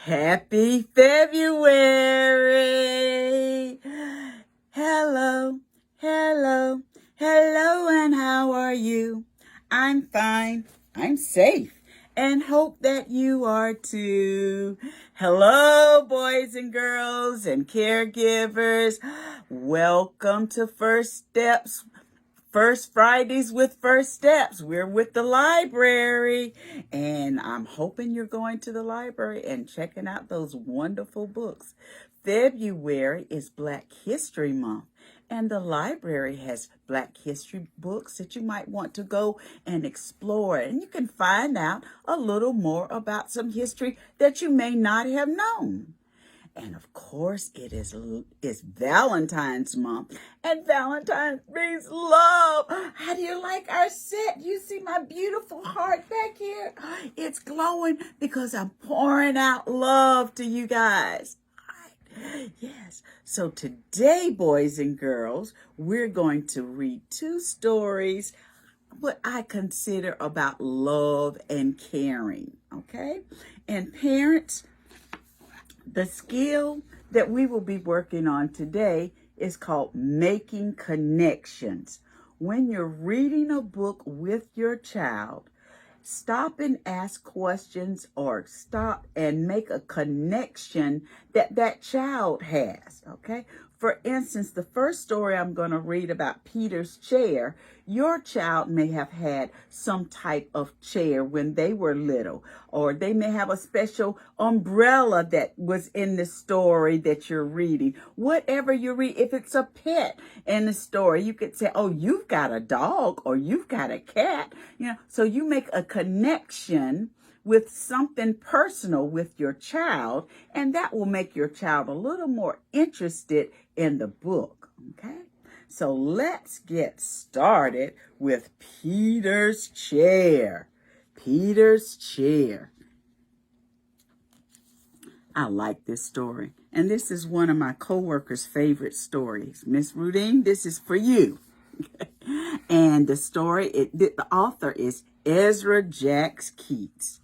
Happy February! Hello, hello, hello, and how are you? I'm fine, I'm safe, and hope that you are too. Hello, boys and girls and caregivers. Welcome to First Steps. First Fridays with First Steps. We're with the library, and I'm hoping you're going to the library and checking out those wonderful books. February is Black History Month, and the library has Black History books that you might want to go and explore, and you can find out a little more about some history that you may not have known. And of course, it's Valentine's month, and Valentine's means love. How do you like our set? You see my beautiful heart back here? It's glowing because I'm pouring out love to you guys. Yes. So today, boys and girls, we're going to read two stories, what I consider about love and caring. Okay? And parents, the skill that we will be working on today is called making connections. When you're reading a book with your child, stop and ask questions or stop and make a connection that child has, okay? For instance, the first story I'm going to read about Peter's chair, your child may have had some type of chair when they were little, or they may have a special umbrella that was in the story that you're reading. Whatever you read, if it's a pet in the story, you could say, oh, you've got a dog or you've got a cat, so you make a connection with something personal with your child, and that will make your child a little more interested in the book, okay? So let's get started with Peter's chair. Peter's chair. I like this story, and this is one of my co-workers' favorite stories. Miss Rudine, this is for you. And the story, the author is Ezra Jacks Keats.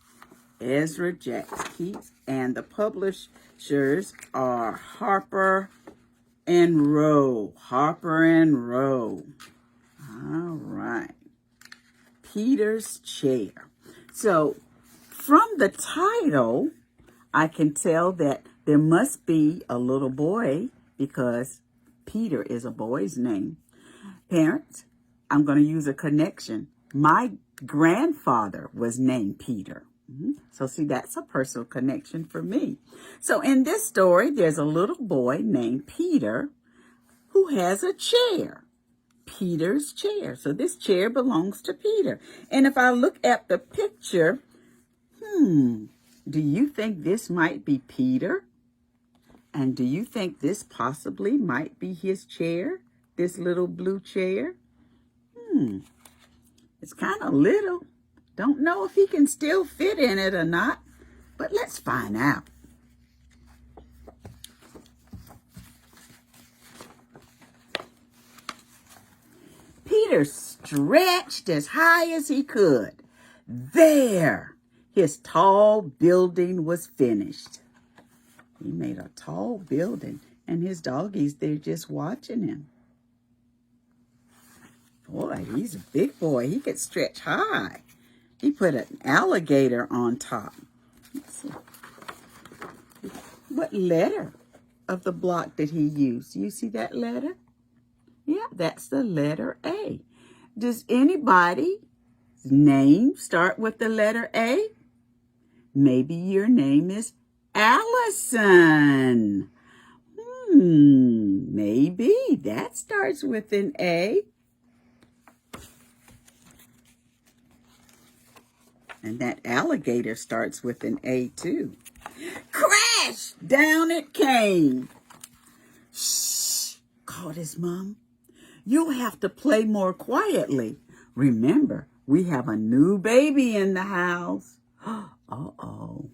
Ezra Jacks Keats, and the publishers are Harper and Row. Harper and Row. All right. Peter's chair. So, from the title, I can tell that there must be a little boy because Peter is a boy's name. Parents, I'm going to use a connection. My grandfather was named Peter. So see, that's a personal connection for me. So in this story, there's a little boy named Peter who has a chair. Peter's chair. So this chair belongs to Peter. And if I look at the picture, do you think this might be Peter? And do you think this possibly might be his chair? This little blue chair? It's kind of little. Don't know if he can still fit in it or not, but let's find out. Peter stretched as high as he could. There, his tall building was finished. He made a tall building, and his doggies, they're just watching him. Boy, he's a big boy. He could stretch high. He put an alligator on top. Let's see. What letter of the block did he use? You see that letter? Yeah, that's the letter A. Does anybody's name start with the letter A? Maybe your name is Allison. Maybe that starts with an A. And that alligator starts with an A too. Crash! Down it came. Shh, called his mom. You'll have to play more quietly. Remember, we have a new baby in the house. Uh-oh.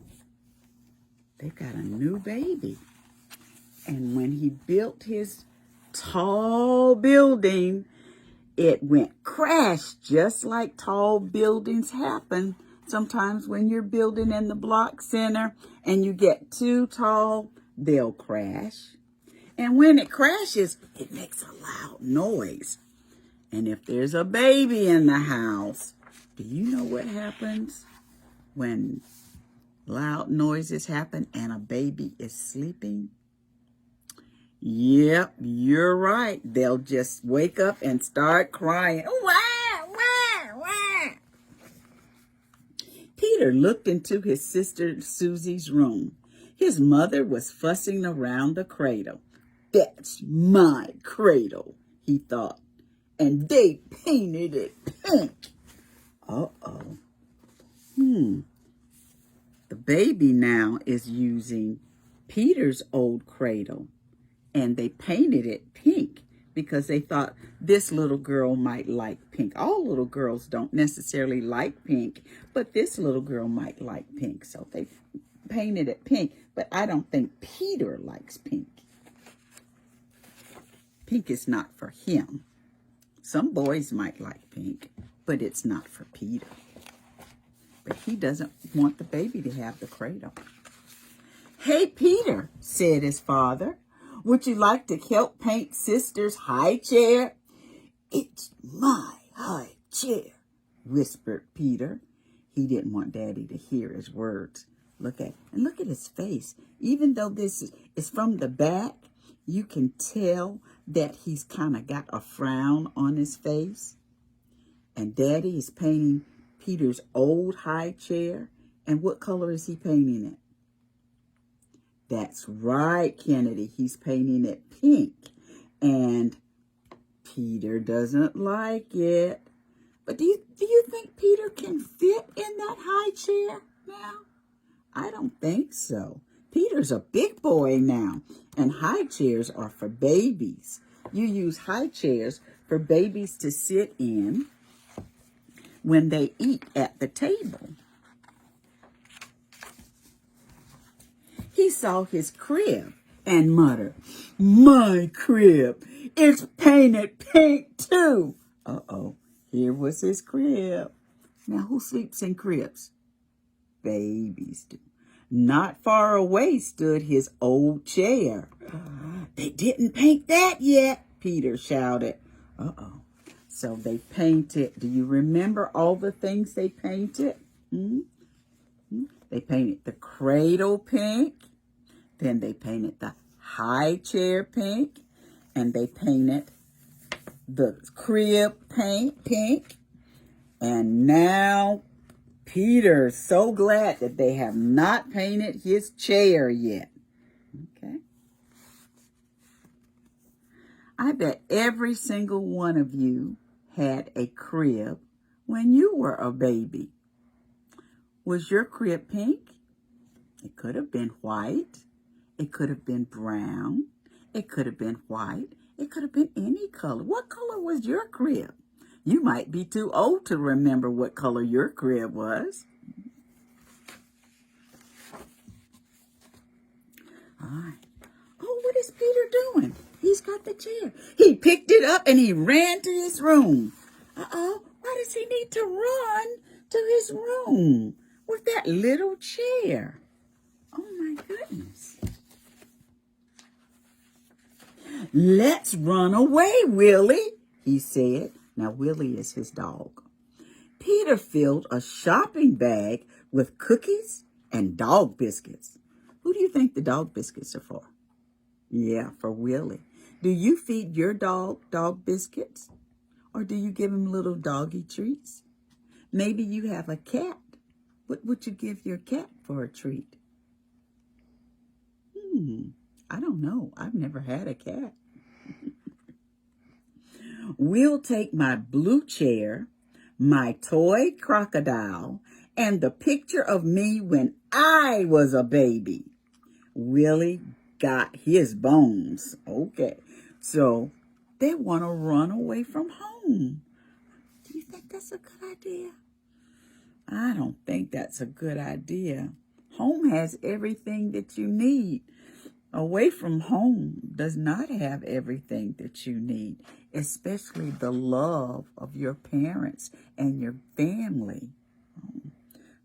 They've got a new baby. And when he built his tall building, it went crash just like tall buildings happen. Sometimes when you're building in the block center and you get too tall, they'll crash. And when it crashes, it makes a loud noise. And if there's a baby in the house, do you know what happens when loud noises happen and a baby is sleeping? Yep, you're right. They'll just wake up and start crying. Wah, wah, wah. Peter looked into his sister Susie's room. His mother was fussing around the cradle. That's my cradle, he thought. And they painted it pink. Uh-oh. The baby now is using Peter's old cradle. And they painted it pink because they thought this little girl might like pink. All little girls don't necessarily like pink, but this little girl might like pink. So they painted it pink, but I don't think Peter likes pink. Pink is not for him. Some boys might like pink, but it's not for Peter. But he doesn't want the baby to have the cradle. Hey, Peter, said his father. Would you like to help paint sister's high chair? It's my high chair, whispered Peter. He didn't want Daddy to hear his words. Look at his face. Even though this is from the back, you can tell that he's kind of got a frown on his face. And Daddy is painting Peter's old high chair. And what color is he painting it? That's right, Kennedy. He's painting it pink. And Peter doesn't like it. But do you think Peter can fit in that high chair now? I don't think so. Peter's a big boy now. And high chairs are for babies. You use high chairs for babies to sit in when they eat at the table. He saw his crib and muttered, my crib, it's painted pink too. Uh-oh, here was his crib. Now, who sleeps in cribs? Babies do. Not far away stood his old chair. They didn't paint that yet, Peter shouted. Uh-oh. So they painted, do you remember all the things they painted? They painted the cradle pink. Then they painted the high chair pink. And they painted the crib pink. And now Peter's so glad that they have not painted his chair yet. Okay. I bet every single one of you had a crib when you were a baby. Was your crib pink? It could have been white. It could have been brown. It could have been white. It could have been any color. What color was your crib? You might be too old to remember what color your crib was. All right. Oh, what is Peter doing? He's got the chair. He picked it up and he ran to his room. Uh-oh, why does he need to run to his room with that little chair? Oh, my goodness. Let's run away, Willie, he said. Now, Willie is his dog. Peter filled a shopping bag with cookies and dog biscuits. Who do you think the dog biscuits are for? Yeah, for Willie. Do you feed your dog biscuits? Or do you give him little doggy treats? Maybe you have a cat. What would you give your cat for a treat? I don't know. I've never had a cat. We'll take my blue chair, my toy crocodile, and the picture of me when I was a baby. Willie got his bones. Okay. So they want to run away from home. Do you think that's a good idea? I don't think that's a good idea. Home has everything that you need. Away from home does not have everything that you need, especially the love of your parents and your family.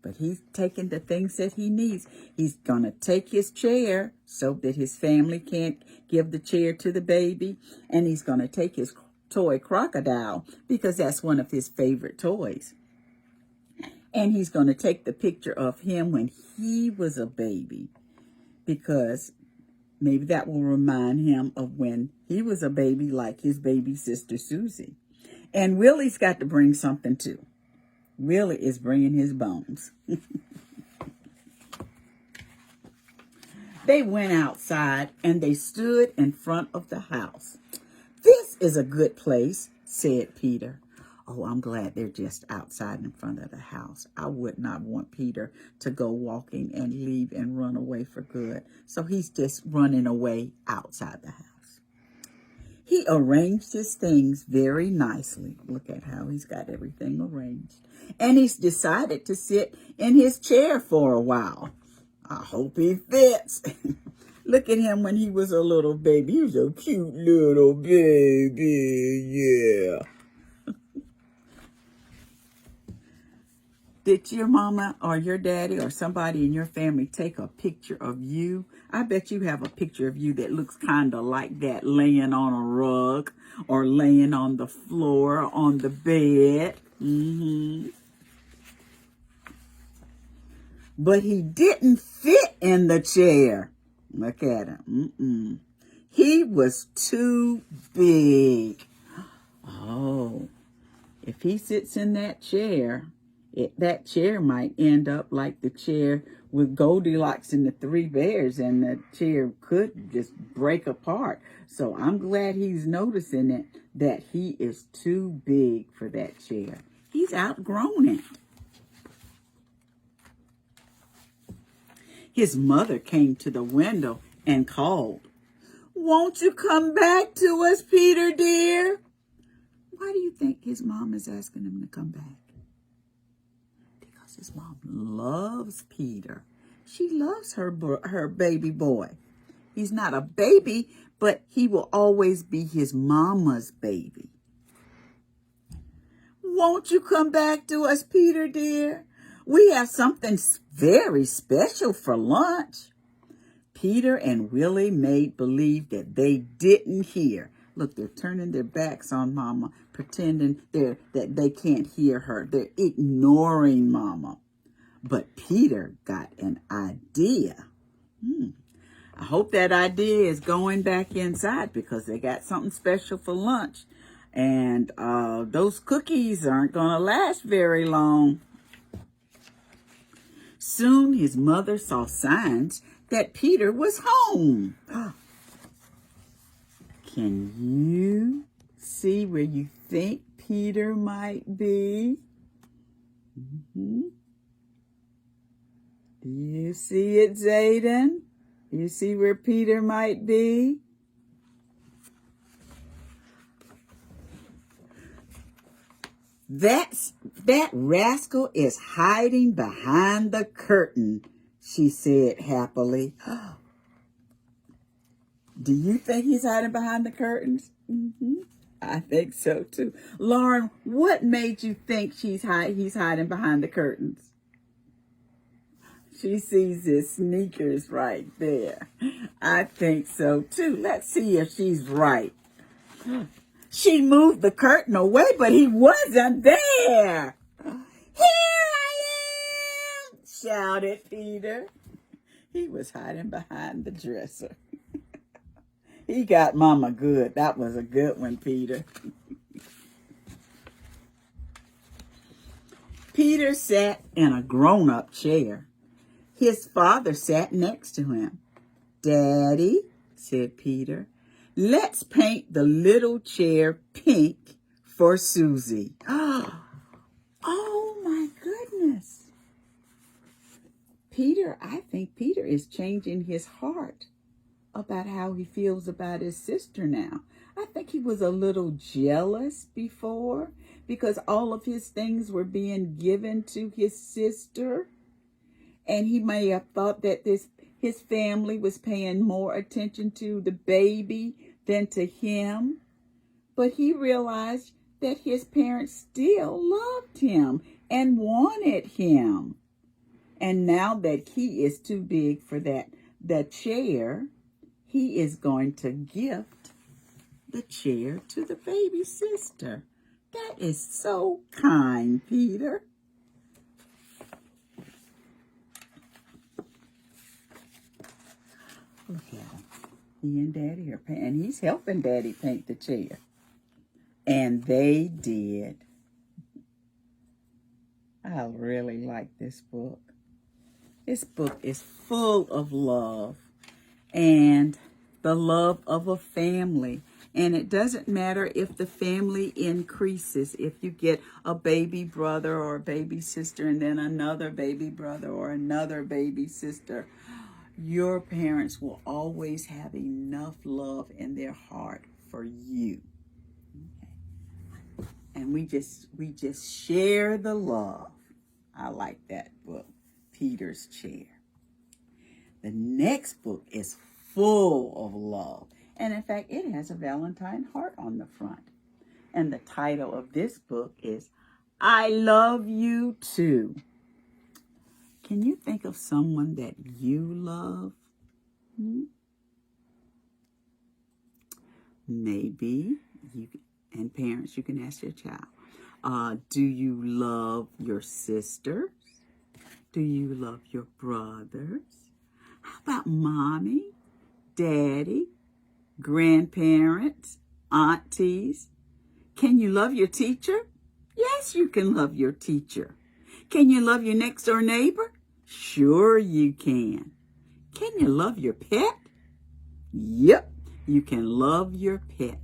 But he's taking the things that he needs. He's going to take his chair so that his family can't give the chair to the baby. And he's going to take his toy crocodile because that's one of his favorite toys. And he's going to take the picture of him when he was a baby because maybe that will remind him of when he was a baby, like his baby sister Susie. And Willie's got to bring something too. Willie is bringing his bones. They went outside and they stood in front of the house. "This is a good place," said Peter. "Oh, I'm glad they're just outside in front of the house. I would not want Peter to go walking and leave and run away for good. So he's just running away outside the house." He arranged his things very nicely. Look at how he's got everything arranged. And he's decided to sit in his chair for a while. I hope he fits. Look at him when he was a little baby. He was a cute little baby, yeah. Did your mama or your daddy or somebody in your family take a picture of you? I bet you have a picture of you that looks kind of like that, laying on a rug or laying on the floor or on the bed. But he didn't fit in the chair. Look at him. He was too big. Oh, if he sits in that chair, that chair might end up like the chair with Goldilocks and the Three Bears, and the chair could just break apart. So I'm glad he's noticing it, that he is too big for that chair. He's outgrown it. His mother came to the window and called, "Won't you come back to us, Peter dear?" Why do you think his mom is asking him to come back? Because his mom loves Peter. She loves her baby boy. He's not a baby, but he will always be his mama's baby. "Won't you come back to us, Peter dear? We have something very special for lunch." Peter and Willie made believe that they didn't hear. Look, they're turning their backs on Mama, pretending that they can't hear her. They're ignoring Mama. But Peter got an idea. I hope that idea is going back inside because they got something special for lunch. And those cookies aren't going to last very long. Soon his mother saw signs that Peter was home. Can you see where you think Peter might be? Do you see it, Zayden? Do you see where Peter might be? That rascal is hiding behind the curtain, she said happily. Do you think he's hiding behind the curtains? I think so too. Lauren, what made you think he's hiding behind the curtains? She sees his sneakers right there. I think so too. Let's see if she's right. She moved the curtain away, but he wasn't there. "Here I am!" shouted Peter. He was hiding behind the dresser. He got Mama good. That was a good one, Peter. Peter sat in a grown-up chair. His father sat next to him. "Daddy," said Peter, "let's paint the little chair pink for Susie." Oh my goodness. I think Peter is changing his heart about how he feels about his sister now. I think he was a little jealous before because all of his things were being given to his sister. And he may have thought that his family was paying more attention to the baby than to him. But he realized that his parents still loved him and wanted him. And now that he is too big for the chair, he is going to gift the chair to the baby sister. That is so kind, Peter. Look at him. He and Daddy are painting, and he's helping Daddy paint the chair. And they did. I really like this book. This book is full of love and the love of a family. And it doesn't matter if the family increases. If you get a baby brother or a baby sister and then another baby brother or another baby sister, your parents will always have enough love in their heart for you. Okay. And we just share the love. I like that book, Peter's Chair. The next book is full of love. And in fact, it has a Valentine heart on the front. And the title of this book is I Love You Too. Can you think of someone that you love? Maybe you, and parents, you can ask your child, do you love your sisters? Do you love your brothers? How about mommy, daddy, grandparents, aunties? Can you love your teacher? Yes, you can love your teacher. Can you love your next door neighbor? Sure you can. Can you love your pet? Yep, you can love your pet.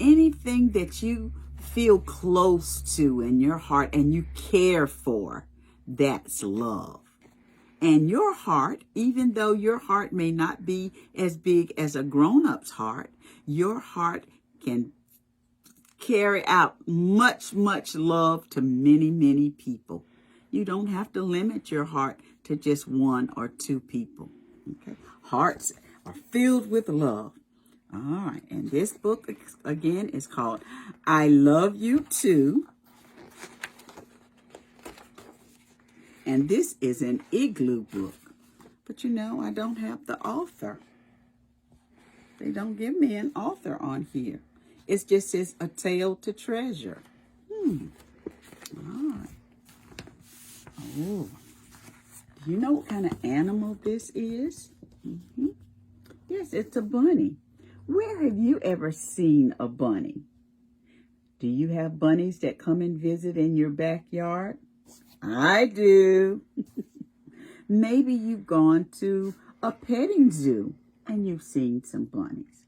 Anything that you feel close to in your heart and you care for, that's love. And your heart, even though your heart may not be as big as a grown-up's heart, your heart can carry out much, much love to many, many people. You don't have to limit your heart to just one or two people. Okay? Hearts are filled with love. All right, and this book, again, is called I Love You Too. And this is an Igloo book. But you know, I don't have the author. They don't give me an author on here. It just says A Tale to Treasure. All right. Oh, do you know what kind of animal this is? Yes, it's a bunny. Where have you ever seen a bunny? Do you have bunnies that come and visit in your backyard? I do. Maybe you've gone to a petting zoo and you've seen some bunnies.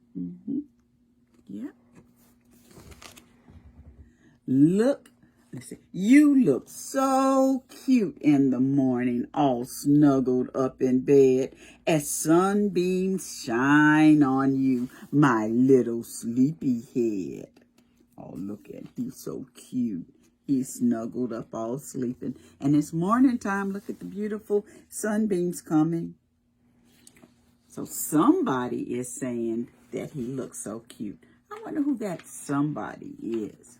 Yep. Look, you look so cute in the morning, all snuggled up in bed as sunbeams shine on you, my little sleepy head. Oh, look at him, he's so cute. He's snuggled up all sleeping. And it's morning time. Look at the beautiful sunbeams coming. So somebody is saying that he looks so cute. I wonder who that somebody is.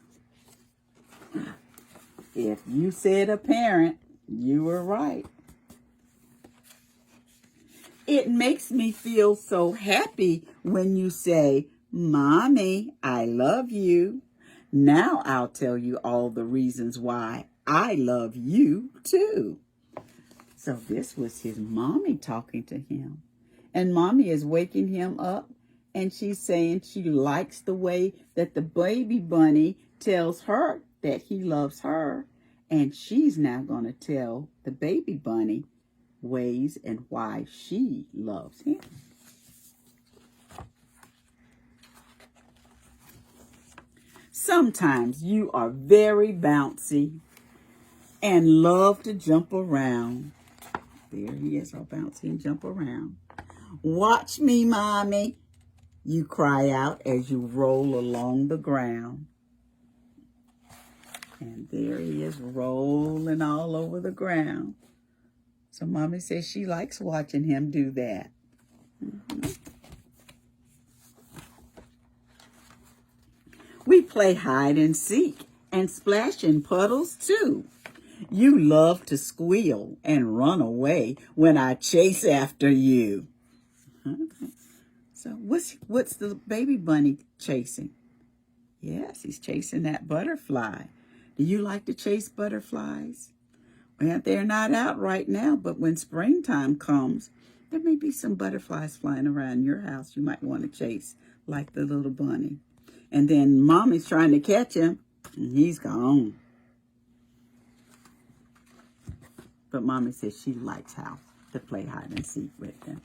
If you said a parent, you were right. It makes me feel so happy when you say, Mommy, I love you. Now I'll tell you all the reasons why I love you too. So this was his mommy talking to him. And mommy is waking him up and she's saying she likes the way that the baby bunny tells her that he loves her. And she's now going to tell the baby bunny ways and why she loves him. Sometimes you are very bouncy and love to jump around. There he is, all bouncy and jump around. Watch me, Mommy, you cry out as you roll along the ground. And there he is rolling all over the ground. So Mommy says she likes watching him do that. We play hide and seek and splash in puddles too. You love to squeal and run away when I chase after you. Okay. So what's the baby bunny chasing? Yes, he's chasing that butterfly. Do you like to chase butterflies? Well, they're not out right now, but when springtime comes, there may be some butterflies flying around your house you might want to chase, like the little bunny. And then mommy's trying to catch him, and he's gone. But mommy says she likes how to play hide and seek with him.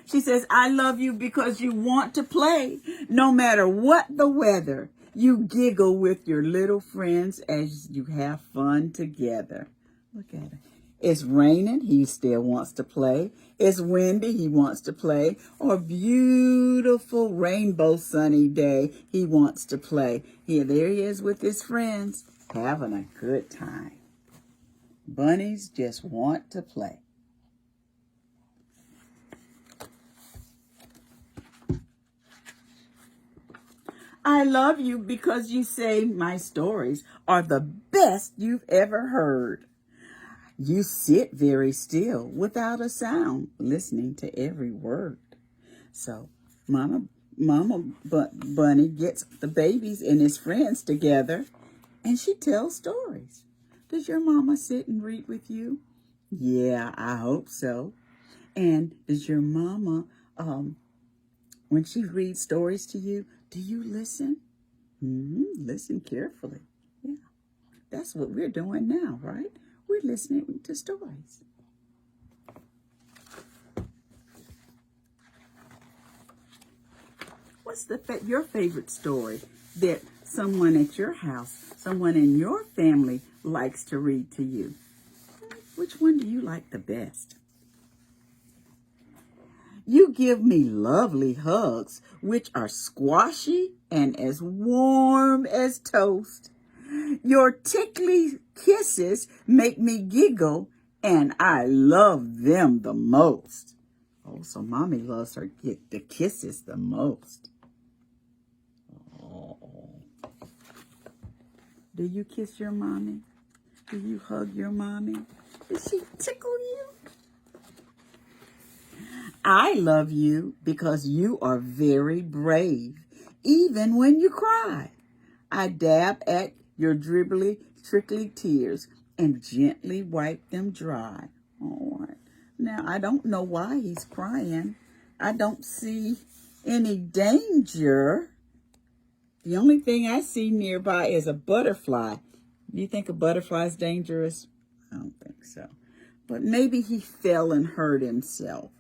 She says, I love you because you want to play. No matter what the weather, you giggle with your little friends as you have fun together. Look at her. It's raining, he still wants to play. It's windy, he wants to play. Or beautiful rainbow sunny day, he wants to play. There he is with his friends, having a good time. Bunnies just want to play. I love you because you say my stories are the best you've ever heard. You sit very still without a sound, listening to every word. So Mama Bunny gets the babies and his friends together, and she tells stories. Does your mama sit and read with you? Yeah, I hope so. And does your mama, when she reads stories to you, do you listen? Listen carefully. Yeah, that's what we're doing now, right? We're listening to stories. What's your favorite story that someone at your house, someone in your family likes to read to you? Which one do you like the best? You give me lovely hugs, which are squashy and as warm as toast. Your tickly kisses make me giggle, and I love them the most. Oh, so mommy loves her the kisses the most. Oh. Do you kiss your mommy? Do you hug your mommy? Does she tickle you? I love you because you are very brave, even when you cry. I dab at your dribbly, trickly tears and gently wipe them dry. Oh, now, I don't know why he's crying. I don't see any danger. The only thing I see nearby is a butterfly. Do you think a butterfly is dangerous? I don't think so. But maybe he fell and hurt himself.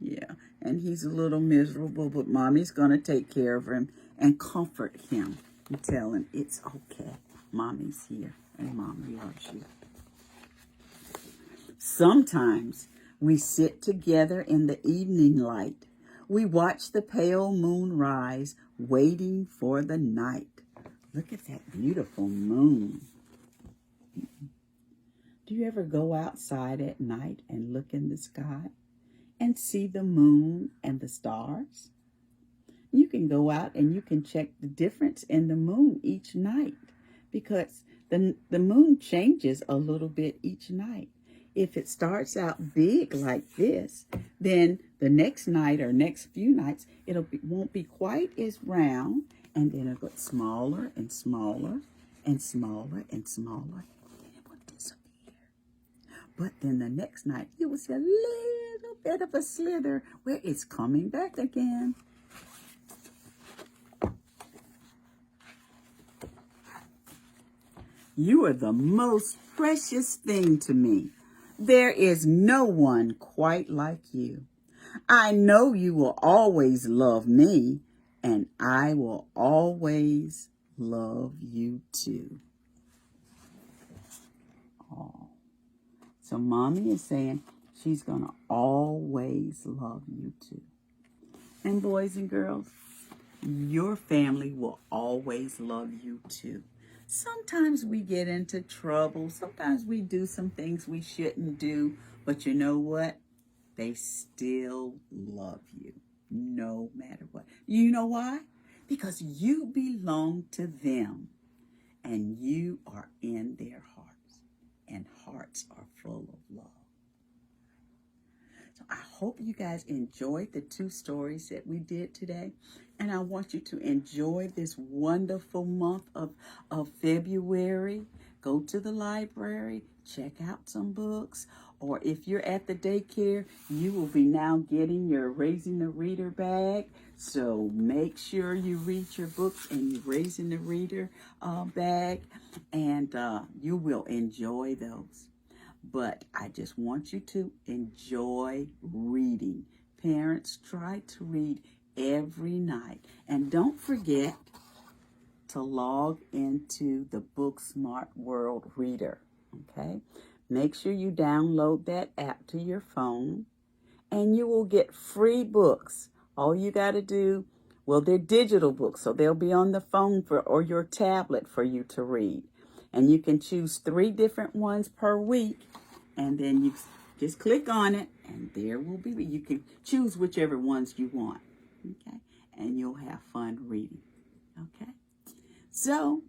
Yeah, and he's a little miserable, but mommy's going to take care of him and comfort him and tell him it's okay. Mommy's here and mommy loves you. Sometimes we sit together in the evening light. We watch the pale moon rise, waiting for the night. Look at that beautiful moon. Do you ever go outside at night and look in the sky and see the moon and the stars? You can go out and you can check the difference in the moon each night, because the moon changes a little bit each night. If it starts out big like this, then the next night or next few nights, won't be quite as round, and then it'll get smaller and smaller and smaller and smaller, and it will disappear. But then the next night, you will see a little bit of a slither where it's coming back again. You are the most precious thing to me. There is no one quite like you. I know you will always love me, and I will always love you too. Oh. So mommy is saying she's going to always love you too. And boys and girls, your family will always love you too. Sometimes we get into trouble. Sometimes we do some things we shouldn't do. But you know what? They still love you no matter what. You know why? Because you belong to them and you are in their hearts. hearts are full of love. So I hope you guys enjoyed the 2 stories that we did today. And I want you to enjoy this wonderful month of February. Go to the library, check out some books, or if you're at the daycare, you will be now getting your Raising the Reader bag. So make sure you read your books in your Raising the Reader bag, and you will enjoy those. But I just want you to enjoy reading. Parents, try to read every night. And don't forget to log into the Booksmart World Reader, okay? Make sure you download that app to your phone, and you will get free books. All you got to do, well, they're digital books, so they'll be on the phone or your tablet for you to read. And you can choose 3 different ones per week, and then you just click on it, and there will be. You can choose whichever ones you want, okay? And you'll have fun reading, okay? So,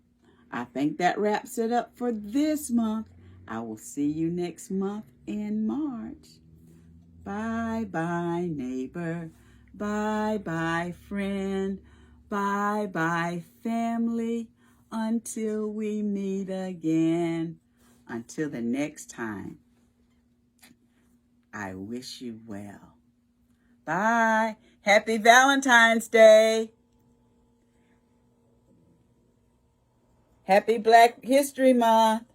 I think that wraps it up for this month. I will see you next month in March. Bye-bye, neighbor. Bye-bye, friend. Bye-bye, family. Until we meet again. Until the next time, I wish you well. Bye. Happy Valentine's Day. Happy Black History Month.